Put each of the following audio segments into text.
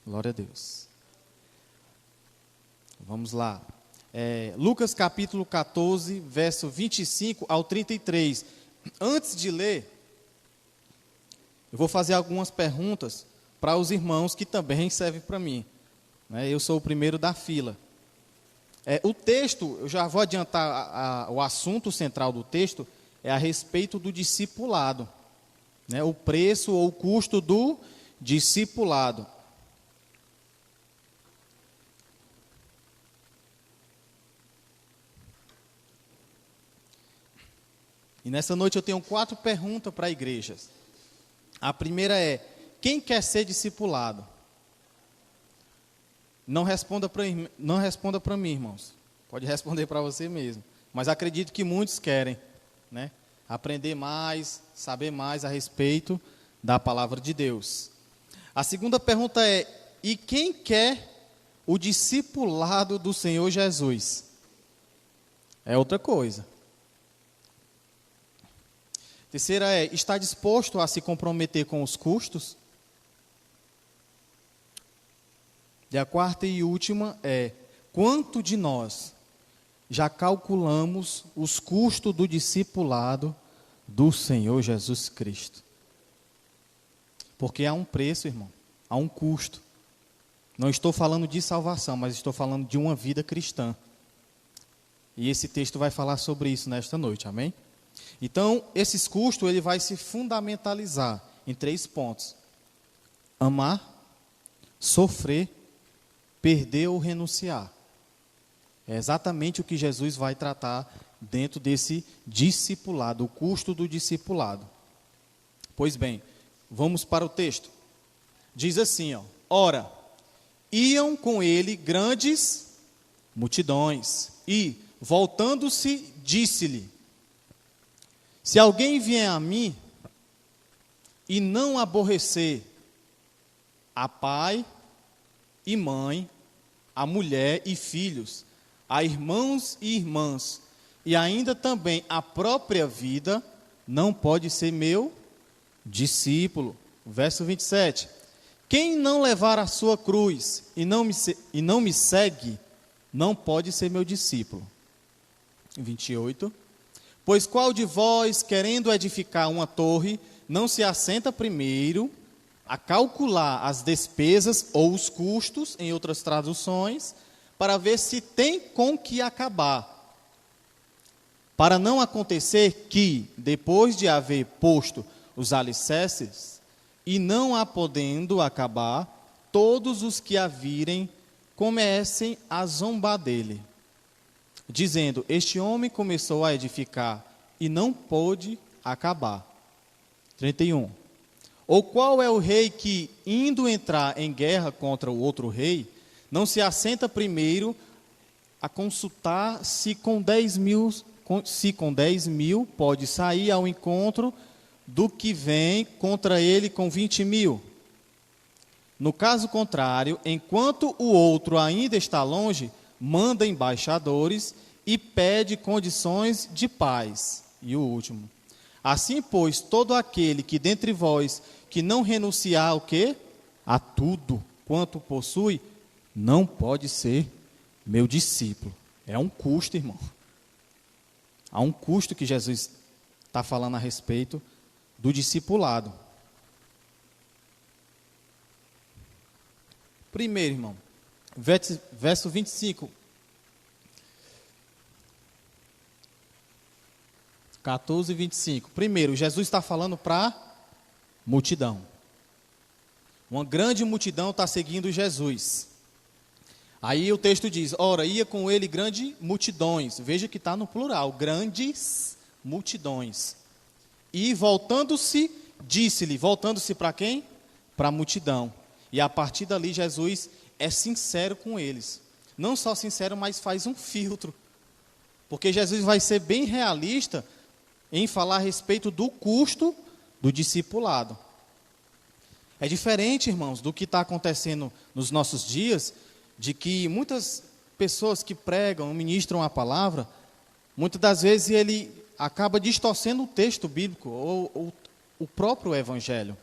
Glória a Deus. Vamos lá. Lucas capítulo 14, verso 25 ao 33. Antes de ler, eu vou fazer algumas perguntas para os irmãos que também servem para mim. Eu sou o primeiro da fila. O texto, eu já vou adiantar, o assunto central do texto é a respeito do discipulado. O preço ou o custo do discipulado. E nessa noite eu tenho 4 perguntas para a igreja. A primeira é: quem quer ser discipulado? Não responda para mim, irmãos. Pode responder para você mesmo. Mas acredito que muitos querem, aprender mais, saber mais a respeito da palavra de Deus. A segunda pergunta é: e quem quer o discipulado do Senhor Jesus? É outra coisa. Terceira é: está disposto a se comprometer com os custos? E a quarta e última é: quanto de nós já calculamos os custos do discipulado do Senhor Jesus Cristo? Porque há um preço, irmão, há um custo. Não estou falando de salvação, mas estou falando de uma vida cristã. E esse texto vai falar sobre isso nesta noite, amém? Então, esses custos, ele vai se fundamentalizar em 3 pontos: amar, sofrer, perder ou renunciar. É exatamente o que Jesus vai tratar dentro desse discipulado, o custo do discipulado. Pois bem, vamos para o texto. Diz assim, ora, iam com ele grandes multidões e, voltando-se, disse-lhe: se alguém vier a mim e não aborrecer a pai e mãe, a mulher e filhos, a irmãos e irmãs, e ainda também a própria vida, não pode ser meu discípulo. Verso 27. Quem não levar a sua cruz e não me segue, não pode ser meu discípulo. 28. Pois qual de vós, querendo edificar uma torre, não se assenta primeiro a calcular as despesas ou os custos, em outras traduções, para ver se tem com que acabar? Para não acontecer que, depois de haver posto os alicerces, e não a podendo acabar, todos os que a virem comecem a zombar dele, dizendo: este homem começou a edificar e não pôde acabar. 31. Ou qual é o rei que, indo entrar em guerra contra o outro rei, não se assenta primeiro a consultar se com 10 mil pode sair ao encontro do que vem contra ele com 20 mil? No caso contrário, enquanto o outro ainda está longe, manda embaixadores e pede condições de paz. E o último: assim, pois, todo aquele que dentre vós que não renunciar ao quê? A tudo quanto possui, não pode ser meu discípulo. É um custo, irmão. Há um custo que Jesus está falando a respeito do discipulado. Primeiro, irmão, verso 25. 14 e 25. Primeiro, Jesus está falando para multidão. Uma grande multidão está seguindo Jesus. Aí o texto diz: ora, ia com ele grandes multidões. Veja que está no plural, grandes multidões. E voltando-se, disse-lhe, voltando-se para quem? Para a multidão. E a partir dali Jesus é sincero com eles. Não só sincero, mas faz um filtro. Porque Jesus vai ser bem realista em falar a respeito do custo do discipulado. É diferente, irmãos, do que está acontecendo nos nossos dias, de que muitas pessoas que pregam, ministram a palavra, muitas das vezes ele acaba distorcendo o texto bíblico ou o próprio evangelho.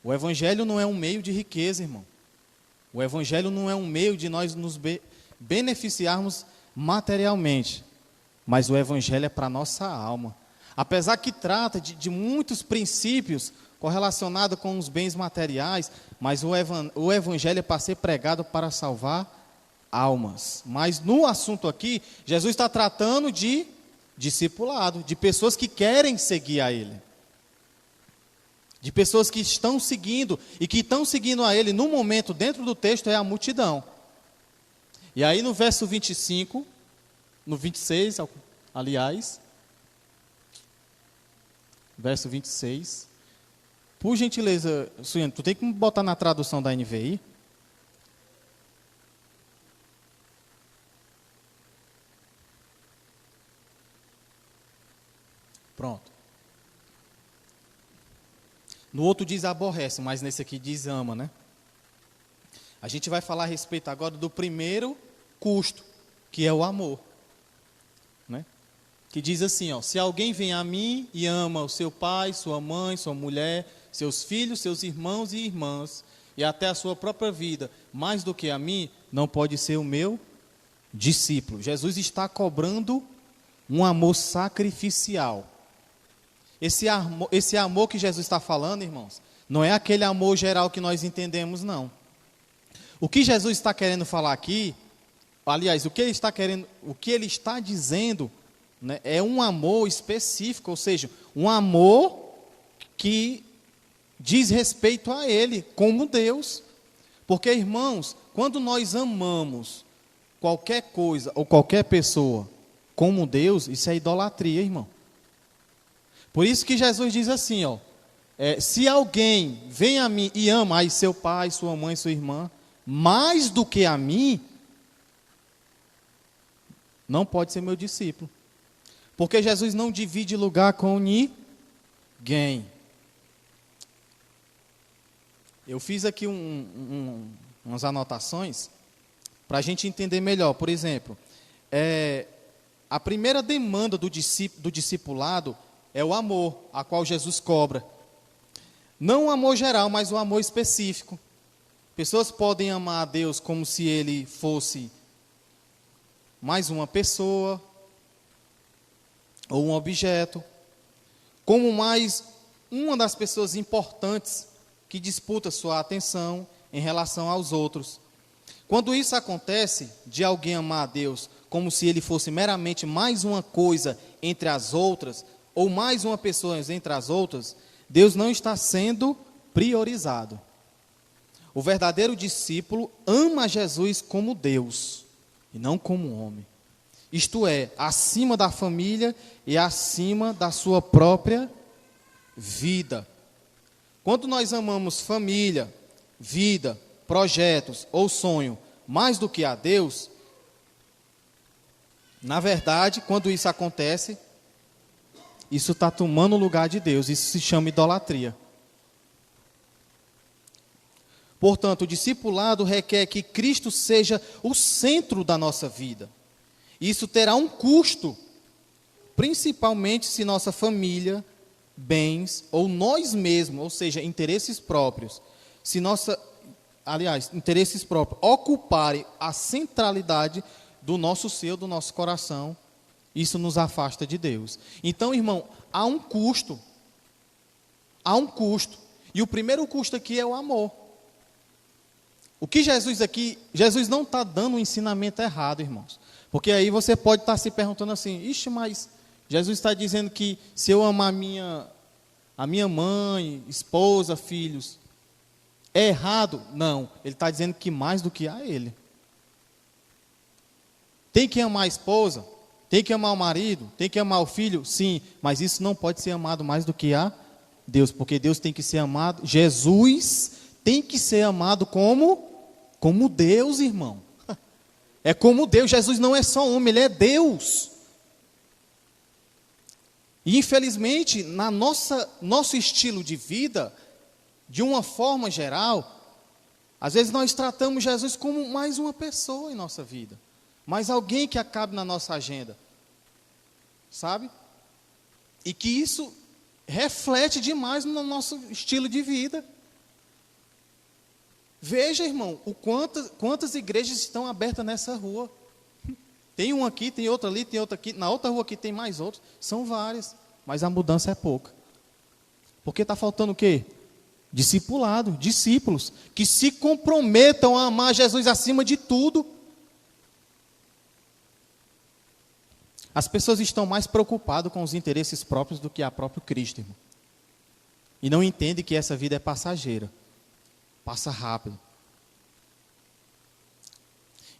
O evangelho não é um meio de riqueza, irmão. O Evangelho não é um meio de nós nos beneficiarmos materialmente, mas o Evangelho é para a nossa alma. Apesar que trata de muitos princípios correlacionados com os bens materiais, mas o Evangelho é para ser pregado para salvar almas. Mas no assunto aqui, Jesus está tratando de discipulado, de pessoas que querem seguir a Ele. De pessoas que estão seguindo, e que estão seguindo a Ele no momento, dentro do texto, é a multidão. E aí no verso 25, no 26, aliás, verso 26, por gentileza, Suiane, tu tem que botar na tradução da NVI. Pronto. No outro diz aborrece, mas nesse aqui diz ama, né? A gente vai falar a respeito agora do primeiro custo, que é o amor, né? Que diz assim, ó: se alguém vem a mim e ama o seu pai, sua mãe, sua mulher, seus filhos, seus irmãos e irmãs, e até a sua própria vida, mais do que a mim, não pode ser o meu discípulo. Jesus está cobrando um amor sacrificial. Esse amor que Jesus está falando, irmãos, não é aquele amor geral que nós entendemos, não. O que Jesus está querendo falar aqui, aliás, o que ele está dizendo, né, é um amor específico, ou seja, um amor que diz respeito a Ele, como Deus. Porque, irmãos, quando nós amamos qualquer coisa ou qualquer pessoa como Deus, isso é idolatria, irmão. Por isso que Jesus diz assim, ó: se alguém vem a mim e ama aí seu pai, sua mãe, sua irmã, mais do que a mim, não pode ser meu discípulo. Porque Jesus não divide lugar com ninguém. Eu fiz aqui umas anotações para a gente entender melhor. Por exemplo, a primeira demanda do discipulado é o amor, a qual Jesus cobra. Não o amor geral, mas o amor específico. Pessoas podem amar a Deus como se Ele fosse mais uma pessoa, ou um objeto, como mais uma das pessoas importantes que disputa sua atenção em relação aos outros. Quando isso acontece, de alguém amar a Deus como se Ele fosse meramente mais uma coisa entre as outras, ou mais uma pessoa entre as outras, Deus não está sendo priorizado. O verdadeiro discípulo ama Jesus como Deus, e não como homem. Isto é, acima da família e acima da sua própria vida. Quando nós amamos família, vida, projetos ou sonho mais do que a Deus, na verdade, quando isso acontece, isso está tomando o lugar de Deus. Isso se chama idolatria. Portanto, o discipulado requer que Cristo seja o centro da nossa vida. Isso terá um custo, principalmente se nossa família, bens ou nós mesmos, ou seja, interesses próprios, interesses próprios, ocuparem a centralidade do nosso ser, do nosso coração. Isso nos afasta de Deus. Então, irmão, há um custo. Há um custo. E o primeiro custo aqui é o amor. O que Jesus não está dando um ensinamento errado, irmãos. Porque aí você pode estar se perguntando assim: ixi, mas Jesus está dizendo que se eu amar a minha mãe, esposa, filhos, é errado? Não, ele está dizendo que mais do que a Ele. Tem que amar a esposa? Tem que amar o marido? Tem que amar o filho? Sim, mas isso não pode ser amado mais do que a Deus, porque Deus tem que ser amado, Jesus tem que ser amado como Deus, irmão. É como Deus. Jesus não é só homem, Ele é Deus. E infelizmente, nosso estilo de vida, de uma forma geral, às vezes nós tratamos Jesus como mais uma pessoa em nossa vida, mais alguém que acabe na nossa agenda, sabe? E que isso reflete demais no nosso estilo de vida. Veja, irmão, quantas igrejas estão abertas nessa rua. Tem uma aqui, tem outra ali, tem outra aqui. Na outra rua aqui tem mais outros. São várias, mas a mudança é pouca. Porque está faltando o quê? Discipulado, discípulos, que se comprometam a amar Jesus acima de tudo. As pessoas estão mais preocupadas com os interesses próprios do que a próprio Cristo, irmão. E não entendem que essa vida é passageira. Passa rápido.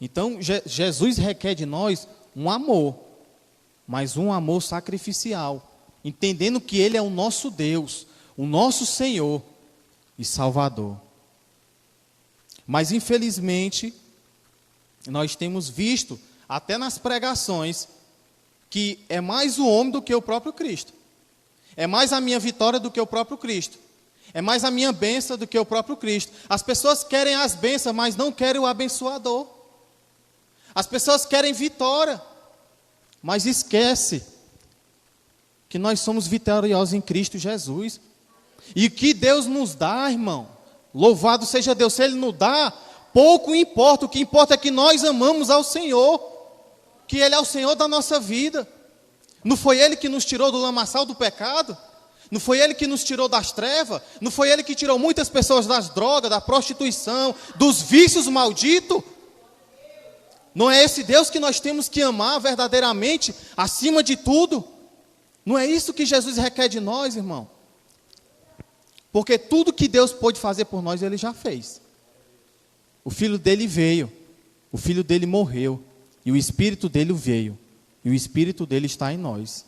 Então, Jesus requer de nós um amor, mas um amor sacrificial, entendendo que Ele é o nosso Deus, o nosso Senhor e Salvador. Mas, infelizmente, nós temos visto, até nas pregações, que é mais o homem do que o próprio Cristo. É mais a minha vitória do que o próprio Cristo. É mais a minha bênção do que o próprio Cristo. As pessoas querem as bênçãos, mas não querem o abençoador. As pessoas querem vitória, mas esquece que nós somos vitoriosos em Cristo Jesus. E o que Deus nos dá, irmão, louvado seja Deus, se Ele nos dá, pouco importa. O que importa é que nós amamos ao Senhor, que Ele é o Senhor da nossa vida. Não foi Ele que nos tirou do lamaçal do pecado? Não foi Ele que nos tirou das trevas? Não foi Ele que tirou muitas pessoas das drogas, da prostituição, dos vícios malditos? Não é esse Deus que nós temos que amar verdadeiramente, acima de tudo? Não é isso que Jesus requer de nós, irmão? Porque tudo que Deus pôde fazer por nós, Ele já fez. O Filho dele veio, o Filho dele morreu, e o Espírito dele veio, e o Espírito dele está em nós.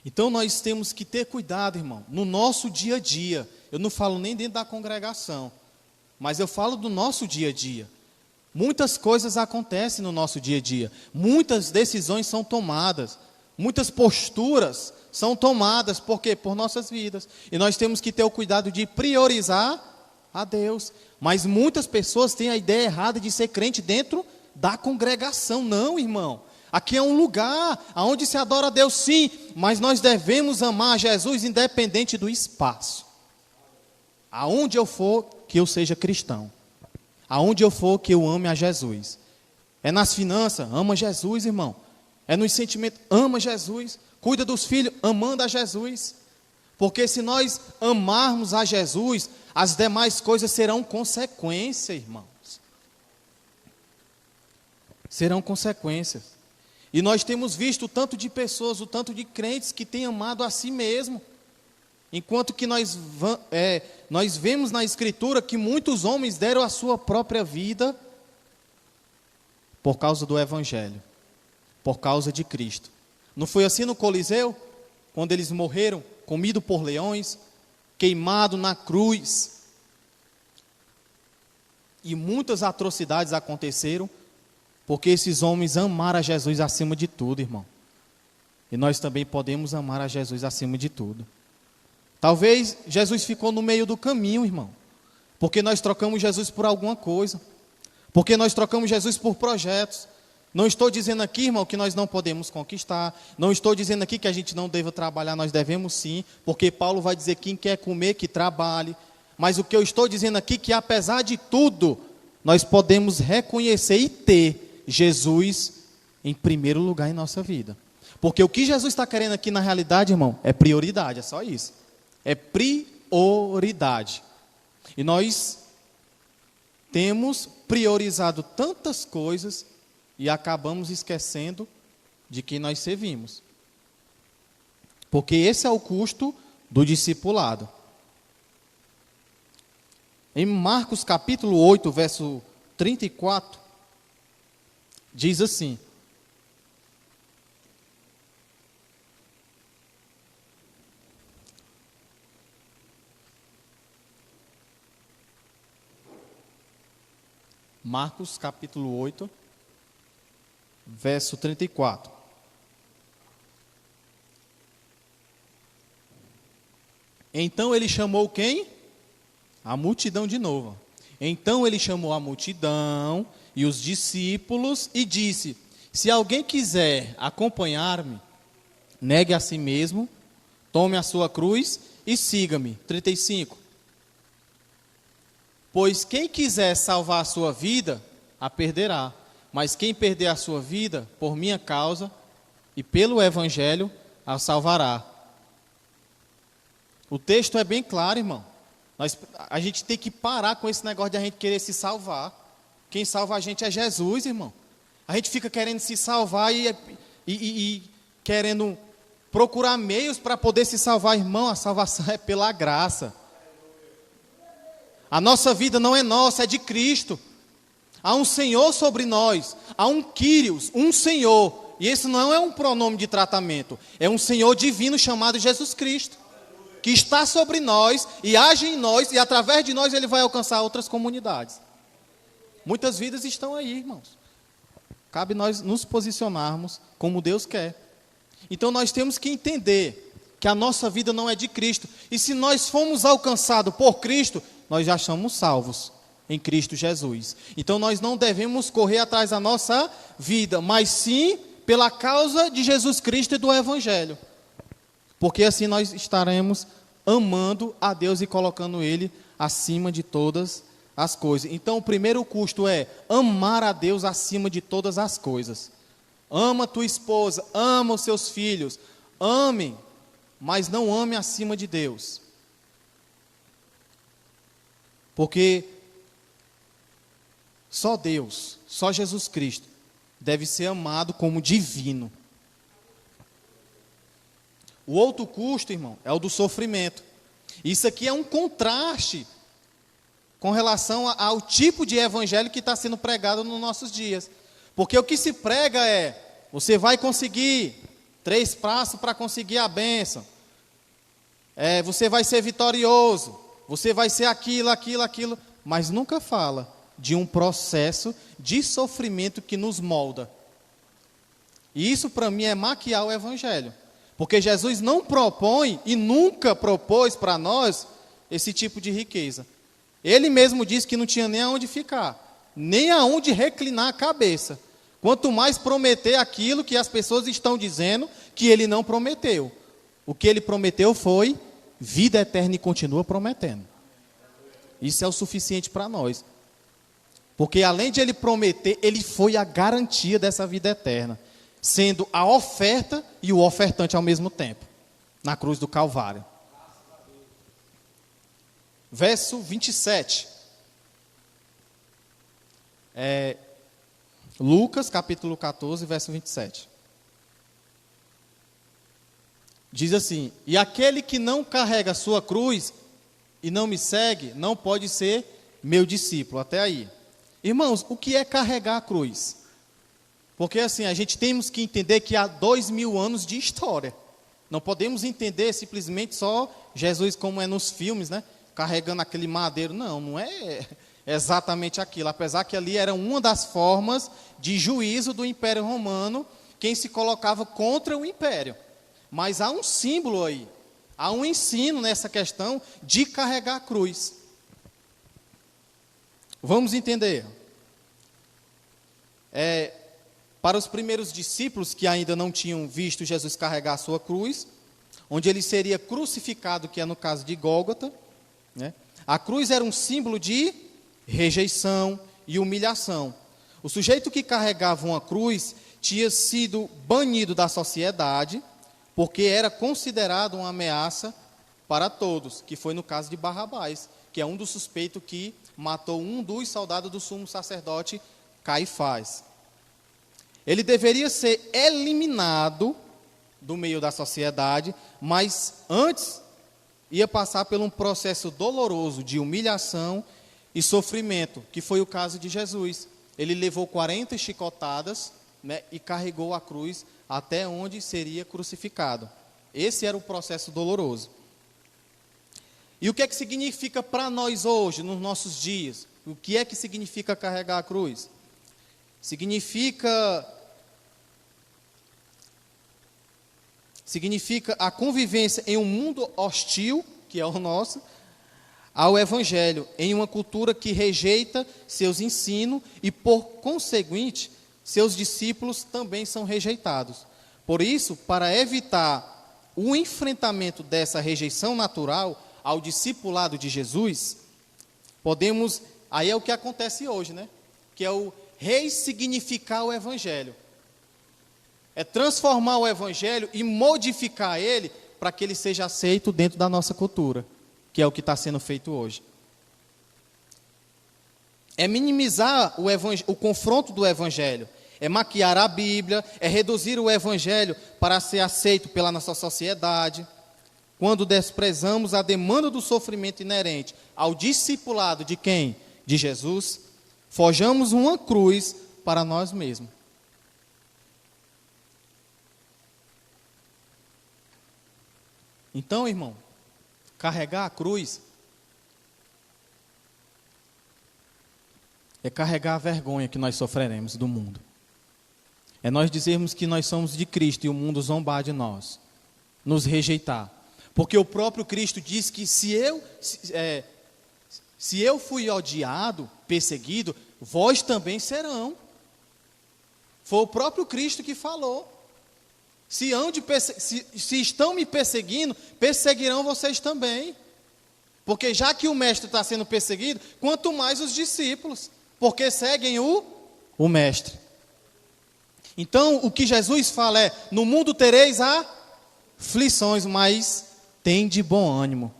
Então nós temos que ter cuidado, irmão, no nosso dia a dia. Eu não falo nem dentro da congregação, mas eu falo do nosso dia a dia. Muitas coisas acontecem no nosso dia a dia. Muitas decisões são tomadas. Muitas posturas são tomadas. Por quê? Por nossas vidas. E nós temos que ter o cuidado de priorizar a Deus. Mas muitas pessoas têm a ideia errada de ser crente dentro da congregação. Não, irmão. Aqui é um lugar onde se adora a Deus, sim, mas nós devemos amar Jesus independente do espaço. Aonde eu for, que eu seja cristão. Aonde eu for, que eu ame a Jesus. É nas finanças, ama Jesus, irmão. É nos sentimentos, ama Jesus. Cuida dos filhos, amando a Jesus. Porque se nós amarmos a Jesus, as demais coisas serão consequência, irmãos. Serão consequências. E nós temos visto o tanto de pessoas, o tanto de crentes que têm amado a si mesmo. Enquanto que nós vemos na Escritura que muitos homens deram a sua própria vida por causa do Evangelho, por causa de Cristo. Não foi assim no Coliseu? Quando eles morreram, comidos por leões, queimados na cruz. E muitas atrocidades aconteceram, porque esses homens amaram a Jesus acima de tudo, irmão. E nós também podemos amar a Jesus acima de tudo. Talvez Jesus ficou no meio do caminho, irmão. Porque nós trocamos Jesus por alguma coisa. Porque nós trocamos Jesus por projetos. Não estou dizendo aqui, irmão, que nós não podemos conquistar. Não estou dizendo aqui que a gente não deva trabalhar. Nós devemos sim. Porque Paulo vai dizer que quem quer comer, que trabalhe. Mas o que eu estou dizendo aqui é que apesar de tudo, nós podemos reconhecer e ter Jesus em primeiro lugar em nossa vida. Porque o que Jesus está querendo aqui na realidade, irmão, é prioridade, é só isso. É prioridade. E nós temos priorizado tantas coisas e acabamos esquecendo de quem nós servimos. Porque esse é o custo do discipulado. Em Marcos capítulo 8, verso 34, diz assim: Marcos capítulo 8, verso 34. Então ele chamou quem? A multidão de novo. Então ele chamou a multidão e os discípulos e disse: se alguém quiser acompanhar-me, negue a si mesmo, tome a sua cruz e siga-me. 35. Pois quem quiser salvar a sua vida, a perderá. Mas quem perder a sua vida, por minha causa e pelo Evangelho, a salvará. O texto é bem claro, irmão. A gente tem que parar com esse negócio de a gente querer se salvar. Quem salva a gente é Jesus, irmão. A gente fica querendo se salvar e querendo procurar meios para poder se salvar. Irmão, a salvação é pela graça. A nossa vida não é nossa, é de Cristo. Há um Senhor sobre nós, há um Kyrios, um Senhor. E esse não é um pronome de tratamento, é um Senhor divino chamado Jesus Cristo, que está sobre nós e age em nós, e através de nós ele vai alcançar outras comunidades. Muitas vidas estão aí, irmãos. Cabe nós nos posicionarmos como Deus quer. Então nós temos que entender que a nossa vida não é de Cristo. E se nós fomos alcançados por Cristo, nós já somos salvos em Cristo Jesus. Então nós não devemos correr atrás da nossa vida, mas sim pela causa de Jesus Cristo e do Evangelho. Porque assim nós estaremos amando a Deus e colocando Ele acima de todas as coisas. Então o primeiro custo é amar a Deus acima de todas as coisas. Ama tua esposa, ama os seus filhos, amem, mas não ame acima de Deus. Porque só Deus, só Jesus Cristo deve ser amado como divino. O outro custo, irmão, é o do sofrimento. Isso aqui é um contraste com relação ao tipo de evangelho que está sendo pregado nos nossos dias. Porque o que se prega é, você vai conseguir 3 passos para conseguir a bênção. Você vai ser vitorioso, você vai ser aquilo, mas nunca fala de um processo de sofrimento que nos molda. E isso para mim é maquiar o evangelho. Porque Jesus não propõe e nunca propôs para nós esse tipo de riqueza. Ele mesmo disse que não tinha nem aonde ficar, nem aonde reclinar a cabeça. Quanto mais prometer aquilo que as pessoas estão dizendo que ele não prometeu. O que ele prometeu foi vida eterna e continua prometendo. Isso é o suficiente para nós. Porque além de ele prometer, ele foi a garantia dessa vida eterna, sendo a oferta e o ofertante ao mesmo tempo, na cruz do Calvário. Verso 27. Lucas, capítulo 14, verso 27. Diz assim: e aquele que não carrega a sua cruz e não me segue, não pode ser meu discípulo. Até aí. Irmãos, o que é carregar a cruz? Porque assim, a gente temos que entender que há 2000 anos de história. Não podemos entender simplesmente só Jesus como é nos filmes, né? Carregando aquele madeiro. Não é exatamente aquilo. Apesar que ali era uma das formas de juízo do Império Romano, quem se colocava contra o Império. Mas há um símbolo aí, há um ensino nessa questão de carregar a cruz. Vamos entender. Para os primeiros discípulos que ainda não tinham visto Jesus carregar a sua cruz, onde ele seria crucificado, que é no caso de Gólgota, né? A cruz era um símbolo de rejeição e humilhação. O sujeito que carregava uma cruz tinha sido banido da sociedade, porque era considerado uma ameaça para todos, que foi no caso de Barrabás, que é um dos suspeitos que matou um dos soldados do sumo sacerdote Caifás. Ele deveria ser eliminado do meio da sociedade, mas antes ia passar por um processo doloroso de humilhação e sofrimento, que foi o caso de Jesus. Ele levou 40 chicotadas, né, e carregou a cruz até onde seria crucificado. Esse era o processo doloroso. E o que é que significa para nós hoje, nos nossos dias? O que é que significa carregar a cruz? Significa a convivência em um mundo hostil, que é o nosso, ao Evangelho em uma cultura que rejeita seus ensinos e, por conseguinte, seus discípulos também são rejeitados. Por isso, para evitar o enfrentamento dessa rejeição natural ao discipulado de Jesus, aí é o que acontece hoje, né? Que é o ressignificar o Evangelho. É transformar o Evangelho e modificar ele para que ele seja aceito dentro da nossa cultura, que é o que está sendo feito hoje. É minimizar o confronto do Evangelho, é maquiar a Bíblia, é reduzir o Evangelho para ser aceito pela nossa sociedade. Quando desprezamos a demanda do sofrimento inerente ao discipulado de quem? De Jesus, forjamos uma cruz para nós mesmos. Então, irmão, carregar a cruz é carregar a vergonha que nós sofreremos do mundo. É nós dizermos que nós somos de Cristo e o mundo zombar de nós, nos rejeitar. Porque o próprio Cristo diz que se eu fui odiado, perseguido, vós também serão. Foi o próprio Cristo que falou. Se estão me perseguindo, perseguirão vocês também. Porque já que o mestre está sendo perseguido, quanto mais os discípulos, porque seguem o mestre. Então, o que Jesus fala é: no mundo tereis aflições, mas tende bom ânimo,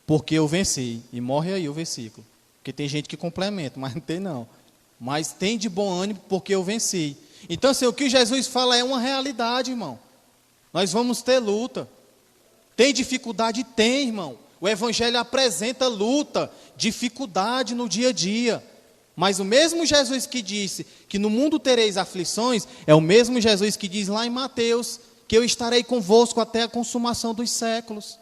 porque eu venci. E morre aí o versículo. Porque tem gente que complementa, mas não tem não. Mas tende bom ânimo, porque eu venci. Então, assim, o que Jesus fala é uma realidade, irmão. Nós vamos ter luta. Tem dificuldade? Tem, irmão. O Evangelho apresenta luta, dificuldade no dia a dia. Mas o mesmo Jesus que disse que no mundo tereis aflições, é o mesmo Jesus que diz lá em Mateus, que eu estarei convosco até a consumação dos séculos.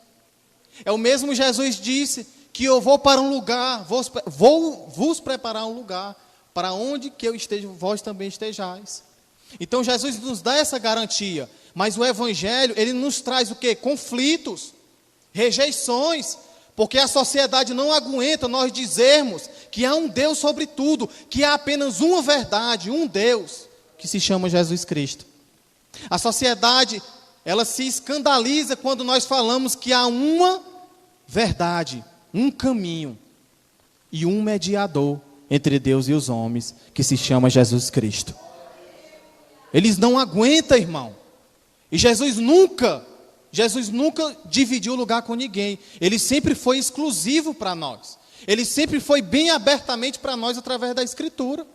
É o mesmo Jesus que disse que eu vou para um lugar, vou vos preparar um lugar, para onde que eu esteja, vós também estejais. Então Jesus nos dá essa garantia, mas o Evangelho, ele nos traz o quê? Conflitos, rejeições, porque a sociedade não aguenta nós dizermos que há um Deus sobre tudo, que há apenas uma verdade, um Deus, que se chama Jesus Cristo. A sociedade, ela se escandaliza quando nós falamos que há uma verdade, um caminho e um mediador entre Deus e os homens, que se chama Jesus Cristo. Eles não aguentam, irmão. E Jesus nunca dividiu lugar com ninguém. Ele sempre foi exclusivo para nós. Ele sempre foi bem abertamente para nós através da Escritura.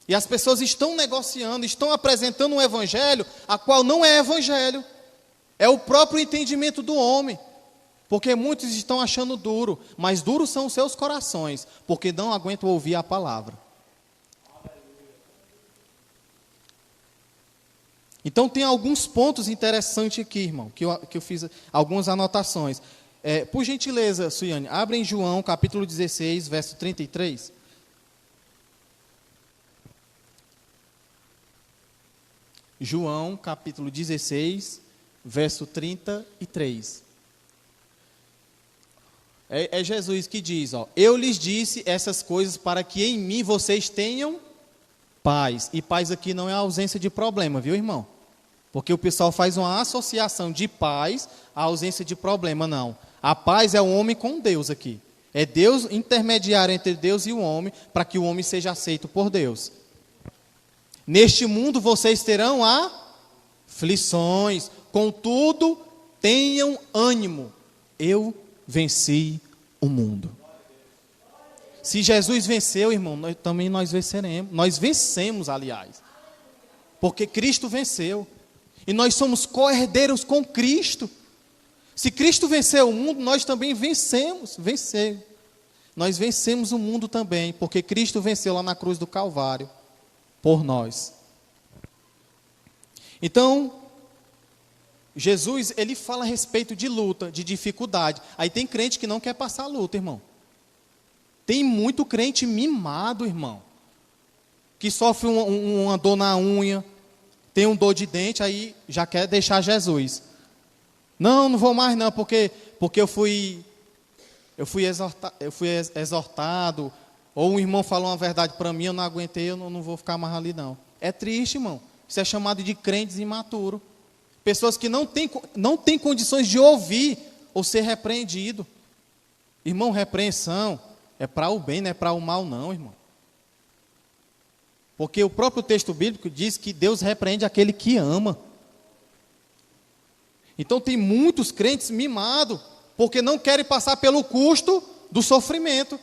E as pessoas estão negociando, estão apresentando um evangelho, a qual não é evangelho. É o próprio entendimento do homem. Porque muitos estão achando duro, mas duros são os seus corações, porque não aguentam ouvir a palavra. Então tem alguns pontos interessantes aqui, irmão, que eu fiz algumas anotações. Por gentileza, Suiane, abre em João, capítulo 16, verso 33. João, capítulo 16, verso 33. É Jesus que diz, eu lhes disse essas coisas para que em mim vocês tenham paz. E paz aqui não é a ausência de problema, viu, irmão? Porque o pessoal faz uma associação de paz à ausência de problema, não. A paz é o homem com Deus aqui. É Deus intermediário entre Deus e o homem, para que o homem seja aceito por Deus. Neste mundo vocês terão aflições, contudo, tenham ânimo. Eu venci o mundo. Se Jesus venceu, irmão, também nós venceremos. Nós vencemos, aliás. Porque Cristo venceu. E nós somos co-herdeiros com Cristo. Se Cristo venceu o mundo, nós também vencemos. Nós vencemos o mundo também, porque Cristo venceu lá na cruz do Calvário, por nós. Então, Jesus, ele fala a respeito de luta, de dificuldade. Aí tem crente que não quer passar luta, irmão. Tem muito crente mimado, irmão, que sofre uma dor na unha, tem um dor de dente, aí já quer deixar Jesus. Não vou mais não, porque porque eu fui exortado, ou um irmão falou uma verdade para mim, eu não aguentei, eu não vou ficar mais ali não. É triste, irmão. Isso é chamado de crentes imaturos. Pessoas que não têm condições de ouvir ou ser repreendido. Irmão, repreensão é para o bem, não é para o mal não, irmão. Porque o próprio texto bíblico diz que Deus repreende aquele que ama. Então tem muitos crentes mimados, porque não querem passar pelo custo do sofrimento.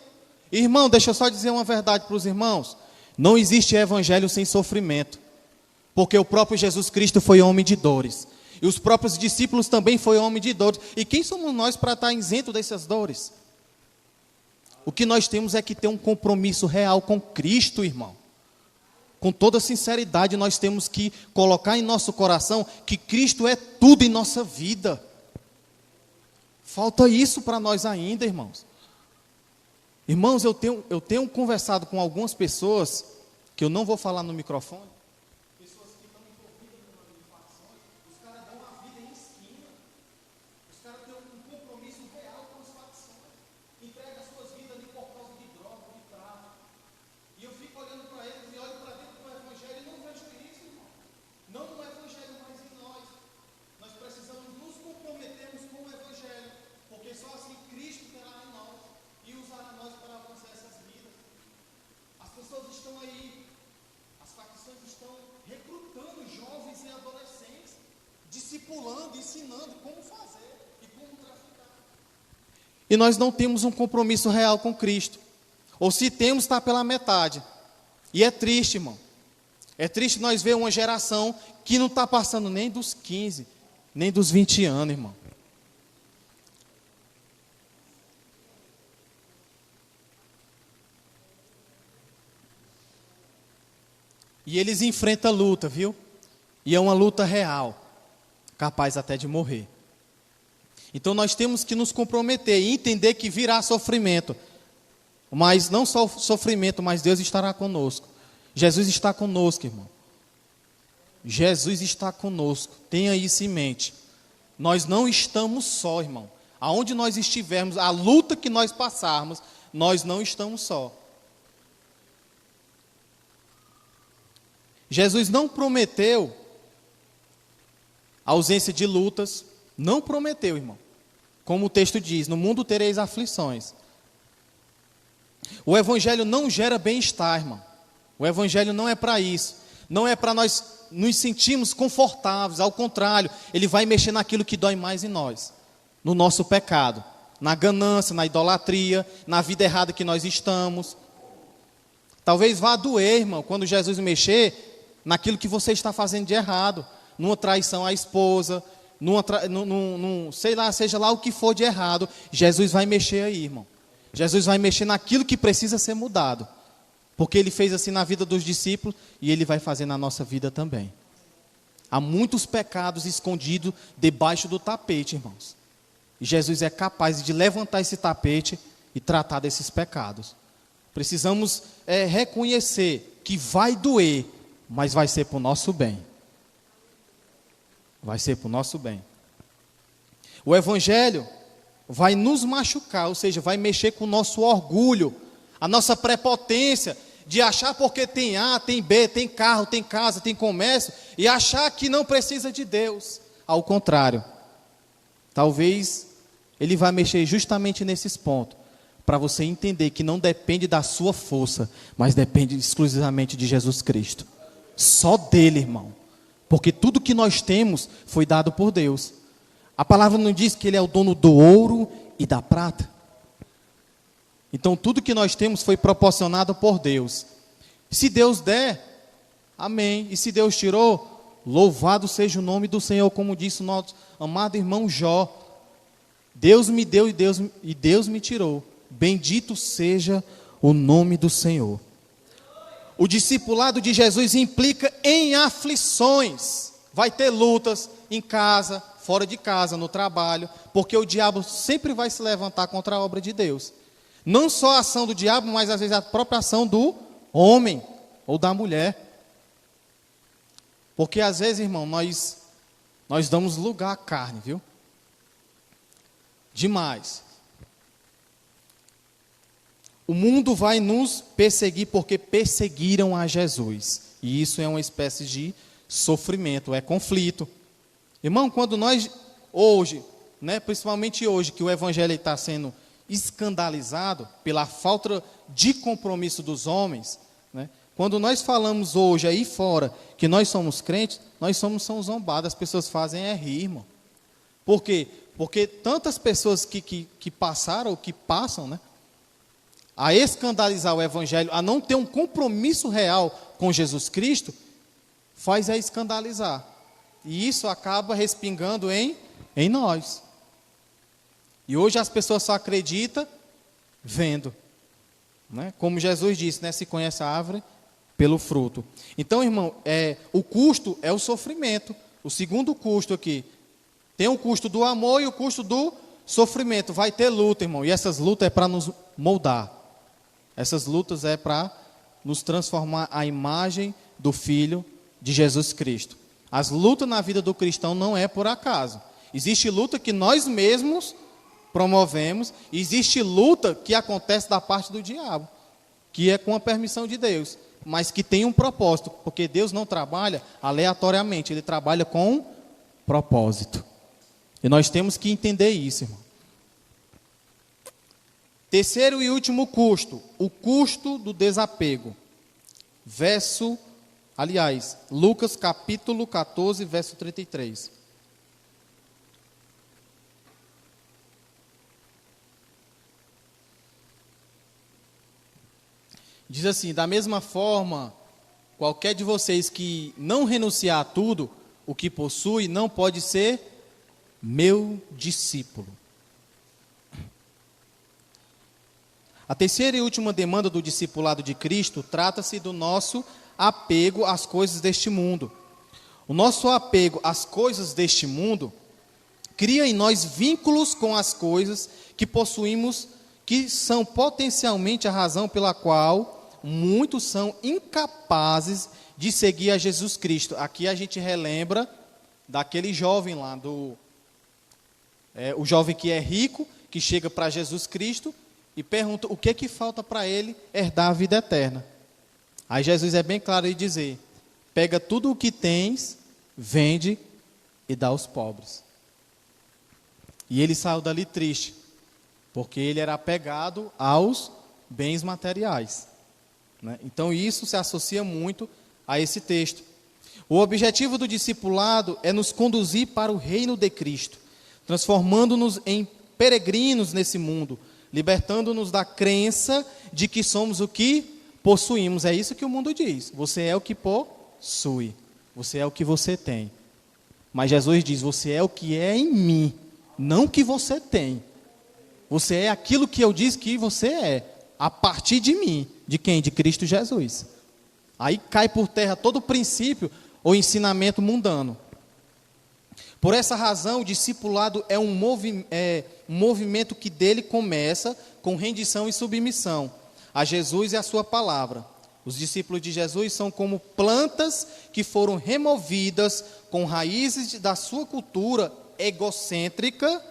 Irmão, deixa eu só dizer uma verdade para os irmãos. Não existe evangelho sem sofrimento. Porque o próprio Jesus Cristo foi homem de dores. E os próprios discípulos também foram homem de dores. E quem somos nós para estar isento dessas dores? O que nós temos é que ter um compromisso real com Cristo, irmão. Com toda sinceridade, nós temos que colocar em nosso coração que Cristo é tudo em nossa vida. Falta isso para nós ainda, irmãos. Irmãos, eu tenho conversado com algumas pessoas, que eu não vou falar no microfone, pessoas que estão envolvidas em facções, os caras dão a vida em esquina, os caras têm um compromisso real com as facções, entregam as suas vidas ali por causa de droga, de tráfico. E eu fico olhando para eles e olho para dentro do evangelho e não vejo isso, irmão. Não no evangelho, mas em nós. Nós precisamos nos comprometermos com o evangelho, porque só assim Cristo terá em nós e usará nós para avançar essas vidas. As pessoas estão aí, as facções estão recrutando jovens e adolescentes, discipulando, ensinando como fazer e como traficar. E nós não temos um compromisso real com Cristo. Ou se temos, está pela metade. E é triste, irmão. É triste nós ver uma geração que não está passando nem dos 15, nem dos 20 anos, irmão. E eles enfrentam a luta, viu? E é uma luta real, capaz até de morrer. Então nós temos que nos comprometer e entender que virá sofrimento. Mas não só sofrimento, mas Deus estará conosco. Jesus está conosco, irmão. Jesus está conosco. Tenha isso em mente. Nós não estamos só, irmão. Aonde nós estivermos, a luta que nós passarmos, nós não estamos só. Jesus não prometeu ausência de lutas. Não prometeu, irmão. Como o texto diz, no mundo tereis aflições. O evangelho não gera bem-estar, irmão. O evangelho não é para isso. Não é para nós nos sentirmos confortáveis. Ao contrário, ele vai mexer naquilo que dói mais em nós. No nosso pecado. Na ganância, na idolatria, na vida errada que nós estamos. Talvez vá doer, irmão, quando Jesus mexer naquilo que você está fazendo de errado. Numa traição à esposa, sei lá, seja lá o que for de errado. Jesus vai mexer aí, irmão. Jesus vai mexer naquilo que precisa ser mudado. Porque Ele fez assim na vida dos discípulos e Ele vai fazer na nossa vida também. Há muitos pecados escondidos debaixo do tapete, irmãos. E Jesus é capaz de levantar esse tapete e tratar desses pecados. Precisamos reconhecer que vai doer, mas vai ser para o nosso bem. Vai ser para o nosso bem. O Evangelho vai nos machucar, ou seja, vai mexer com o nosso orgulho, a nossa prepotência de achar porque tem A, tem B, tem carro, tem casa, tem comércio, e achar que não precisa de Deus. Ao contrário, talvez Ele vai mexer justamente nesses pontos, para você entender que não depende da sua força, mas depende exclusivamente de Jesus Cristo. Só dele, irmão. Porque tudo que nós temos foi dado por Deus. A palavra não diz que Ele é o dono do ouro e da prata. Então tudo que nós temos foi proporcionado por Deus. Se Deus der, amém. E se Deus tirou, louvado seja o nome do Senhor, como disse o nosso amado irmão Jó. Deus me deu e Deus me tirou. Bendito seja o nome do Senhor. O discipulado de Jesus implica em aflições. Vai ter lutas em casa, fora de casa, no trabalho, porque o diabo sempre vai se levantar contra a obra de Deus. Não só a ação do diabo, mas às vezes a própria ação do homem ou da mulher. Porque às vezes, irmão, nós damos lugar à carne, viu? demais. O mundo vai nos perseguir porque perseguiram a Jesus. E isso é uma espécie de sofrimento, é conflito. Irmão, quando nós hoje, principalmente hoje, que o evangelho está sendo escandalizado pela falta de compromisso dos homens, quando nós falamos hoje aí fora que nós somos crentes, nós somos zombados, as pessoas fazem rir, irmão. Por quê? Porque tantas pessoas que passaram, ou que passam, a escandalizar o evangelho, a não ter um compromisso real com Jesus Cristo, faz escandalizar. E isso acaba respingando em nós. E hoje as pessoas só acreditam vendo. Como Jesus disse, se conhece a árvore pelo fruto. Então, irmão, o custo é o sofrimento. O segundo custo aqui. Tem o custo do amor e o custo do sofrimento. Vai ter luta, irmão. E essas lutas é para nos moldar. Essas lutas é para nos transformar à imagem do Filho de Jesus Cristo. As lutas na vida do cristão não é por acaso. Existe luta que nós mesmos promovemos. E existe luta que acontece da parte do diabo. Que é com a permissão de Deus. Mas que tem um propósito. Porque Deus não trabalha aleatoriamente. Ele trabalha com propósito. E nós temos que entender isso, irmão. Terceiro e último custo, o custo do desapego. Lucas capítulo 14, verso 33. Diz assim: da mesma forma, qualquer de vocês que não renunciar a tudo o que possui, não pode ser meu discípulo. A terceira e última demanda do discipulado de Cristo trata-se do nosso apego às coisas deste mundo. O nosso apego às coisas deste mundo cria em nós vínculos com as coisas que possuímos, que são potencialmente a razão pela qual muitos são incapazes de seguir a Jesus Cristo. Aqui a gente relembra daquele jovem lá, o jovem que é rico, que chega para Jesus Cristo e pergunta o que falta para ele herdar a vida eterna. Aí Jesus é bem claro em dizer: pega tudo o que tens, vende e dá aos pobres. E ele saiu dali triste, porque ele era apegado aos bens materiais. Então isso se associa muito a esse texto. O objetivo do discipulado é nos conduzir para o reino de Cristo, transformando-nos em peregrinos nesse mundo, libertando-nos da crença de que somos o que possuímos. É isso que o mundo diz: você é o que possui, você é o que você tem. Mas Jesus diz: você é o que é em mim, não o que você tem. Você é aquilo que eu disse que você é, a partir de mim. De quem? De Cristo Jesus. Aí cai por terra todo o princípio ou ensinamento mundano. Por essa razão, o discipulado é um movimento que dele começa com rendição e submissão a Jesus e a sua palavra. Os discípulos de Jesus são como plantas que foram removidas com raízes da sua cultura egocêntrica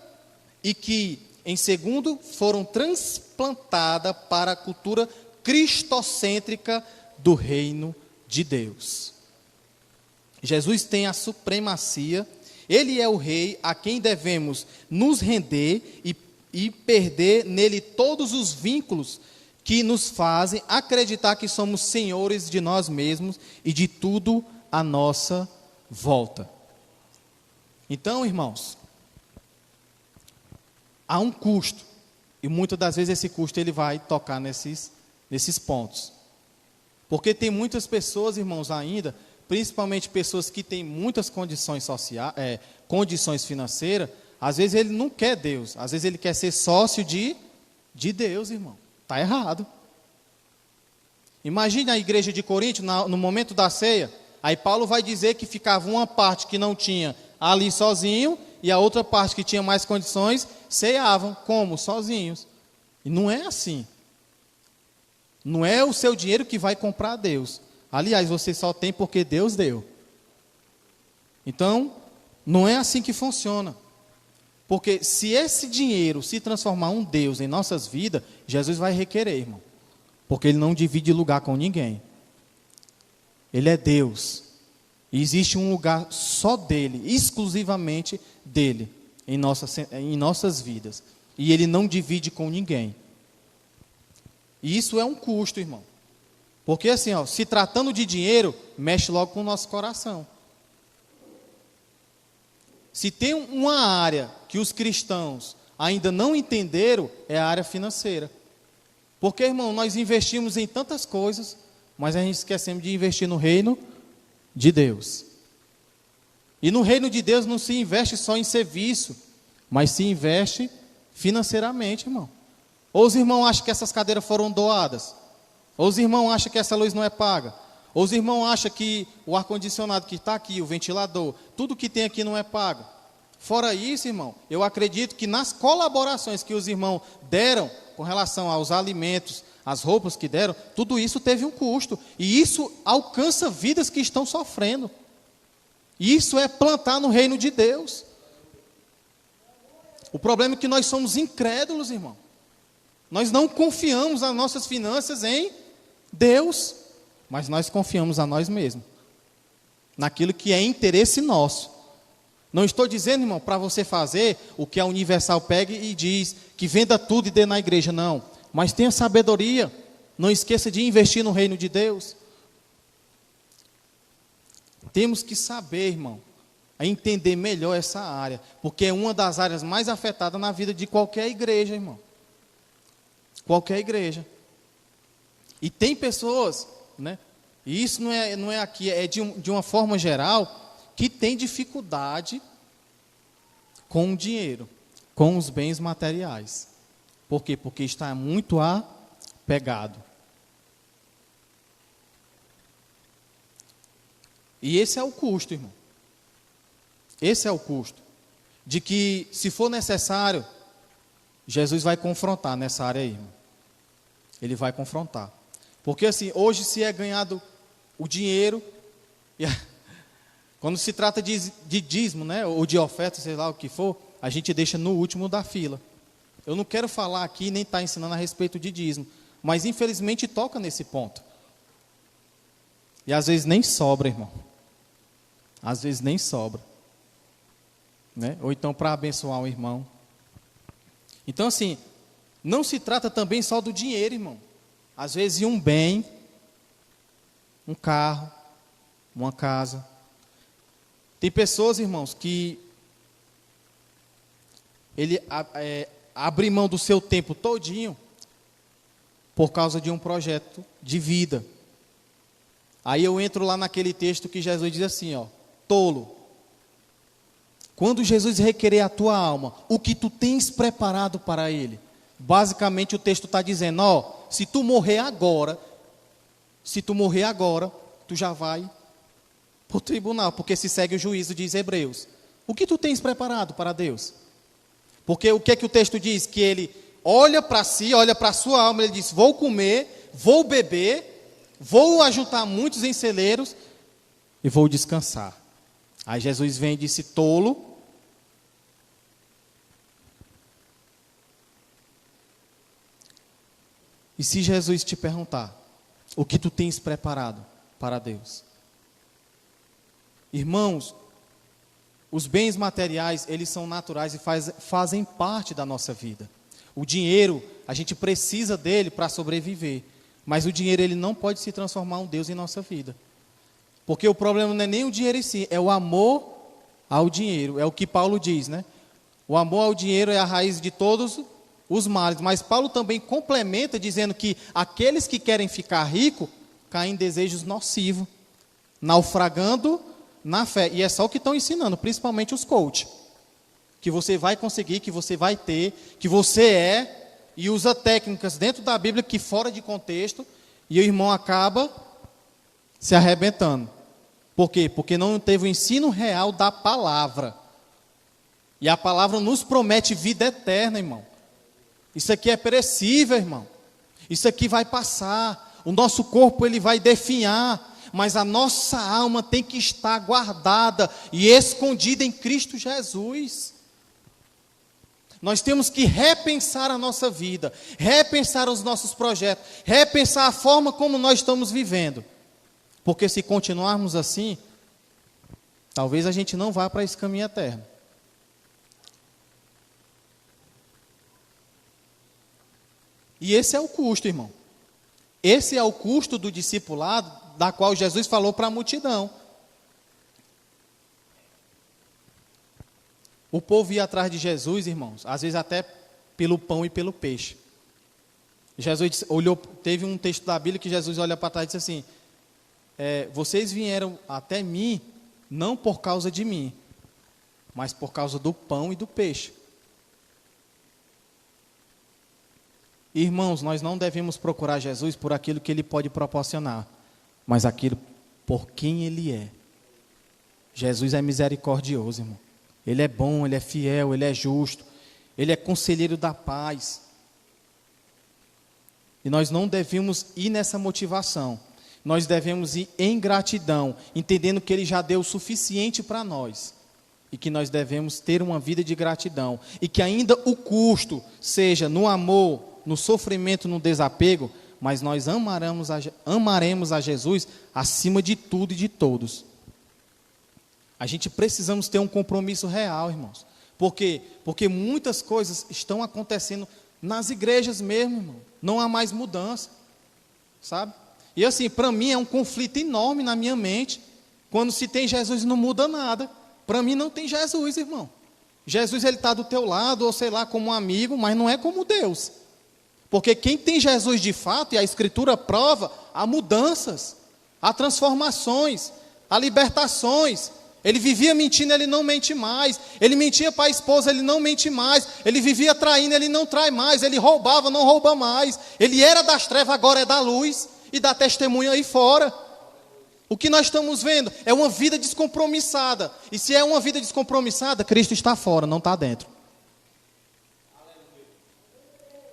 e que, em segundo, foram transplantadas para a cultura cristocêntrica do reino de Deus. Jesus tem a supremacia. Ele é o rei a quem devemos nos render e perder nele todos os vínculos que nos fazem acreditar que somos senhores de nós mesmos e de tudo à nossa volta. Então, irmãos, há um custo, e muitas das vezes esse custo ele vai tocar nesses pontos. Porque tem muitas pessoas, irmãos, ainda, principalmente pessoas que têm muitas condições sociais, condições financeiras, às vezes ele não quer Deus, às vezes ele quer ser sócio de Deus, irmão. Está errado. Imagine a igreja de Corinto, no momento da ceia, aí Paulo vai dizer que ficava uma parte que não tinha ali sozinho, e a outra parte que tinha mais condições, ceavam, como? Sozinhos. E não é assim. Não é o seu dinheiro que vai comprar a Deus. Aliás, você só tem porque Deus deu. Então, não é assim que funciona. Porque se esse dinheiro se transformar um Deus em nossas vidas, Jesus vai requerer, irmão. Porque Ele não divide lugar com ninguém. Ele é Deus. E existe um lugar só dEle, exclusivamente dEle, em nossas vidas. E Ele não divide com ninguém. E isso é um custo, irmão. Porque assim, se tratando de dinheiro, mexe logo com o nosso coração. Se tem uma área que os cristãos ainda não entenderam, é a área financeira. Porque, irmão, nós investimos em tantas coisas, mas a gente esquecemos de investir no reino de Deus. E no reino de Deus não se investe só em serviço, mas se investe financeiramente, irmão. Ou os irmãos acham que essas cadeiras foram doadas? Ou os irmãos acham que essa luz não é paga? Ou os irmãos acham que o ar-condicionado que está aqui, o ventilador, tudo que tem aqui não é pago? Fora isso, irmão, eu acredito que nas colaborações que os irmãos deram com relação aos alimentos, as roupas que deram, tudo isso teve um custo. E isso alcança vidas que estão sofrendo. Isso é plantar no reino de Deus. O problema é que nós somos incrédulos, irmão. Nós não confiamos as nossas finanças em Deus, mas nós confiamos a nós mesmos, naquilo que é interesse nosso. Não estou dizendo, irmão, para você fazer o que a Universal pega e diz, que venda tudo e dê na igreja, não. Mas tenha sabedoria, não esqueça de investir no reino de Deus. Temos que saber, irmão, a entender melhor essa área, porque é uma das áreas mais afetadas na vida de qualquer igreja, irmão. Qualquer igreja. E tem pessoas, né? E isso não é aqui, é de uma forma geral, que tem dificuldade com o dinheiro, com os bens materiais. Por quê? Porque está muito apegado. E esse é o custo, irmão. Esse é o custo. De que, se for necessário, Jesus vai confrontar nessa área aí, irmão. Ele vai confrontar. Porque assim, hoje se é ganhado o dinheiro, quando se trata de dízimo, né, ou de oferta, sei lá o que for, a gente deixa no último da fila. Eu não quero falar aqui, nem estar ensinando a respeito de dízimo, mas infelizmente toca nesse ponto. E às vezes nem sobra, irmão. Às vezes nem sobra. Né? Ou então para abençoar um irmão. Então assim, não se trata também só do dinheiro, irmão. Às vezes um bem, um carro, uma casa. Tem pessoas, irmãos, que ele abre mão do seu tempo todinho por causa de um projeto de vida. Aí eu entro lá naquele texto que Jesus diz assim, tolo. Quando Jesus requerer a tua alma, o que tu tens preparado para ele? Basicamente o texto está dizendo, se tu morrer agora, tu já vai para o tribunal, porque se segue o juízo, diz Hebreus. O que tu tens preparado para Deus? Porque o que é que o texto diz? Que ele olha para si, olha para a sua alma, ele diz, vou comer, vou beber, vou ajuntar muitos em celeiros e vou descansar. Aí Jesus vem e disse, tolo. E se Jesus te perguntar, o que tu tens preparado para Deus? Irmãos, os bens materiais, eles são naturais e fazem parte da nossa vida. O dinheiro, a gente precisa dele para sobreviver. Mas o dinheiro, ele não pode se transformar em um Deus em nossa vida. Porque o problema não é nem o dinheiro em si, é o amor ao dinheiro. É o que Paulo diz, né? O amor ao dinheiro é a raiz de todos os males. Mas Paulo também complementa dizendo que aqueles que querem ficar ricos caem em desejos nocivos, naufragando na fé. E é só o que estão ensinando, principalmente os coaches. Que você vai conseguir, que você vai ter, que você é, e usa técnicas dentro da Bíblia que fora de contexto, e o irmão acaba se arrebentando. Por quê? Porque não teve o ensino real da palavra. E a palavra nos promete vida eterna, irmão. Isso aqui é perecível, irmão. Isso aqui vai passar. O nosso corpo, ele vai definhar. Mas a nossa alma tem que estar guardada e escondida em Cristo Jesus. Nós temos que repensar a nossa vida, repensar os nossos projetos, repensar a forma como nós estamos vivendo. Porque se continuarmos assim, talvez a gente não vá para esse caminho eterno. E esse é o custo, irmão. Esse é o custo do discipulado, da qual Jesus falou para a multidão. O povo ia atrás de Jesus, irmãos, às vezes até pelo pão e pelo peixe. Jesus olhou, teve um texto da Bíblia que Jesus olha para trás e disse assim, vocês vieram até mim, não por causa de mim, mas por causa do pão e do peixe. Irmãos, nós não devemos procurar Jesus por aquilo que Ele pode proporcionar, mas aquilo por quem Ele é. Jesus é misericordioso, irmão. Ele é bom, Ele é fiel, Ele é justo, Ele é conselheiro da paz. E nós não devemos ir nessa motivação. Nós devemos ir em gratidão, entendendo que Ele já deu o suficiente para nós. E que nós devemos ter uma vida de gratidão. E que ainda o custo seja no amor, no sofrimento, no desapego, mas nós amaremos a Jesus acima de tudo e de todos. A gente precisamos ter um compromisso real, irmãos. Por quê? Porque muitas coisas estão acontecendo nas igrejas mesmo, irmão. Não há mais mudança, sabe? E assim, para mim é um conflito enorme na minha mente. Quando se tem Jesus não muda nada. Para mim não tem Jesus, irmão. Jesus, ele está do teu lado, ou sei lá, como um amigo, mas não é como Deus. Porque quem tem Jesus de fato, e a Escritura prova, há mudanças, há transformações, há libertações. Ele vivia mentindo, ele não mente mais. Ele mentia para a esposa, ele não mente mais. Ele vivia traindo, ele não trai mais. Ele roubava, não rouba mais. Ele era das trevas, agora é da luz. E dá testemunho aí fora. O que nós estamos vendo é uma vida descompromissada. E se é uma vida descompromissada, Cristo está fora, não está dentro.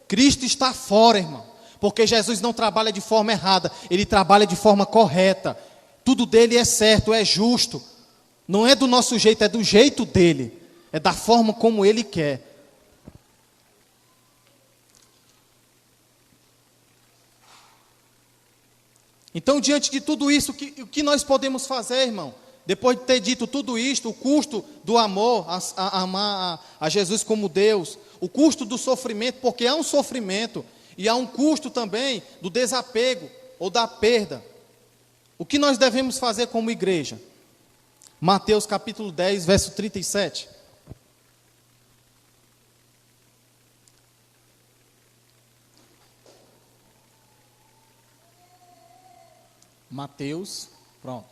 Cristo está fora, irmão. Porque Jesus não trabalha de forma errada. Ele trabalha de forma correta. Tudo dele é certo, é justo. Não é do nosso jeito, é do jeito dele. É da forma como ele quer. Então, diante de tudo isso, o que nós podemos fazer, irmão? Depois de ter dito tudo isto, o custo do amor, a amar a Jesus como Deus, o custo do sofrimento, porque há um sofrimento, e há um custo também do desapego ou da perda. O que nós devemos fazer como igreja? Mateus capítulo 10, verso 37. Mateus, pronto.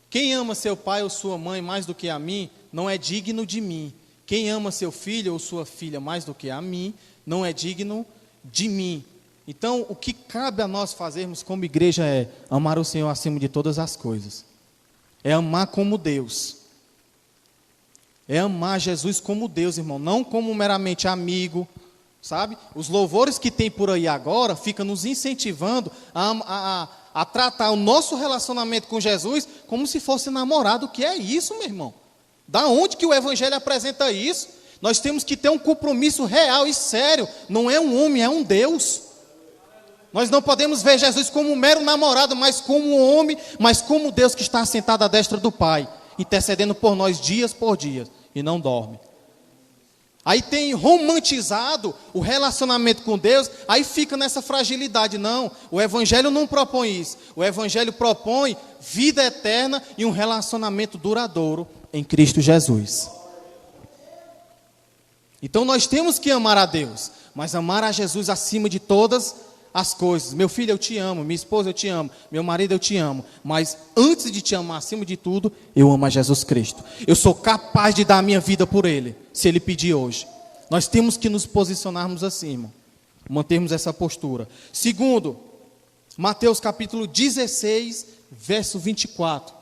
Quem ama seu pai ou sua mãe mais do que a mim, não é digno de mim. Quem ama seu filho ou sua filha mais do que a mim, não é digno de mim. Então, o que cabe a nós fazermos como igreja é amar o Senhor acima de todas as coisas. É amar como Deus. É amar Jesus como Deus, irmão. Não como meramente amigo, sabe? Os louvores que tem por aí agora ficam nos incentivando a tratar o nosso relacionamento com Jesus como se fosse namorado. O que é isso, meu irmão? Da onde que o Evangelho apresenta isso? Nós temos que ter um compromisso real e sério. Não é um homem, é um Deus. Nós não podemos ver Jesus como um mero namorado, mas como um homem, mas como Deus que está sentado à destra do Pai, intercedendo por nós dias por dias, e não dorme. Aí tem romantizado o relacionamento com Deus, aí fica nessa fragilidade. Não, o Evangelho não propõe isso. O Evangelho propõe vida eterna e um relacionamento duradouro em Cristo Jesus. Então nós temos que amar a Deus, mas amar a Jesus acima de todas as coisas. Meu filho, eu te amo. Minha esposa, eu te amo. Meu marido, eu te amo. Mas antes de te amar acima de tudo, eu amo a Jesus Cristo. Eu sou capaz de dar a minha vida por Ele, se Ele pedir hoje. Nós temos que nos posicionarmos assim, irmão. Mantermos essa postura. Segundo, Mateus capítulo 16, verso 24.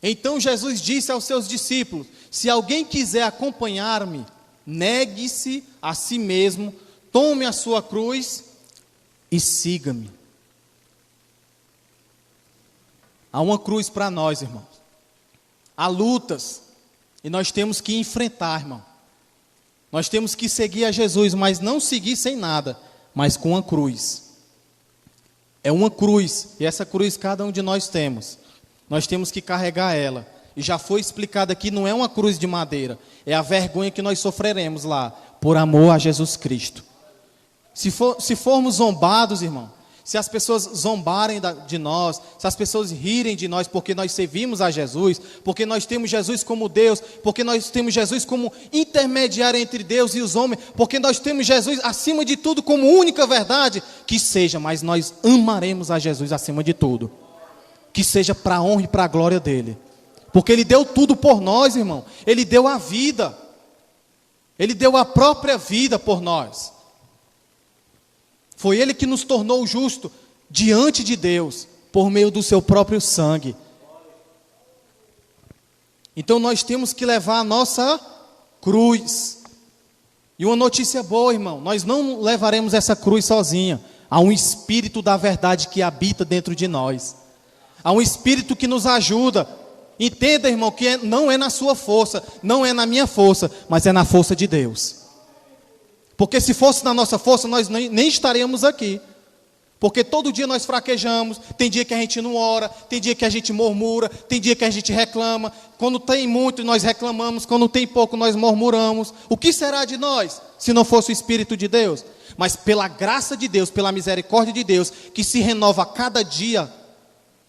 Então Jesus disse aos seus discípulos: se alguém quiser acompanhar-me, negue-se a si mesmo, tome a sua cruz e siga-me. Há uma cruz para nós, irmãos. há lutas, e nós temos que enfrentar, irmão. Nós temos que seguir a Jesus, mas não seguir sem nada, mas com uma cruz. É uma cruz, e essa cruz cada um de nós temos. Nós temos que carregar ela. E já foi explicado aqui, não é uma cruz de madeira, é a vergonha que nós sofreremos lá, por amor a Jesus Cristo. Se formos zombados, irmão, se as pessoas zombarem de nós, se as pessoas rirem de nós porque nós servimos a Jesus, porque nós temos Jesus como Deus, porque nós temos Jesus como intermediário entre Deus e os homens, porque nós temos Jesus acima de tudo como única verdade, que seja, mas nós amaremos a Jesus acima de tudo. Que seja para a honra e para a glória dele. Porque ele deu tudo por nós, irmão. Ele deu a vida. Ele deu a própria vida por nós. Foi ele que nos tornou justo diante de Deus, por meio do seu próprio sangue. Então nós temos que levar a nossa cruz. E uma notícia boa, irmão, nós não levaremos essa cruz sozinha. Há um Espírito da verdade que habita dentro de nós. Há um Espírito que nos ajuda. Entenda, irmão, que não é na sua força, não é na minha força, mas é na força de Deus. Porque se fosse na nossa força, nós nem estaríamos aqui. Porque todo dia nós fraquejamos, tem dia que a gente não ora, tem dia que a gente murmura, tem dia que a gente reclama. Quando tem muito, nós reclamamos, quando tem pouco, nós murmuramos. O que será de nós, se não fosse o Espírito de Deus? Mas pela graça de Deus, pela misericórdia de Deus, que se renova a cada dia,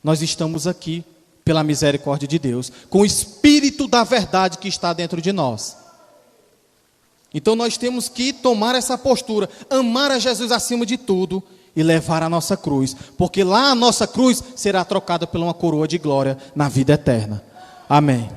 nós estamos aqui. Pela misericórdia de Deus, com o Espírito da verdade que está dentro de nós. Então nós temos que tomar essa postura, amar a Jesus acima de tudo e levar a nossa cruz, porque lá a nossa cruz será trocada por uma coroa de glória na vida eterna. Amém.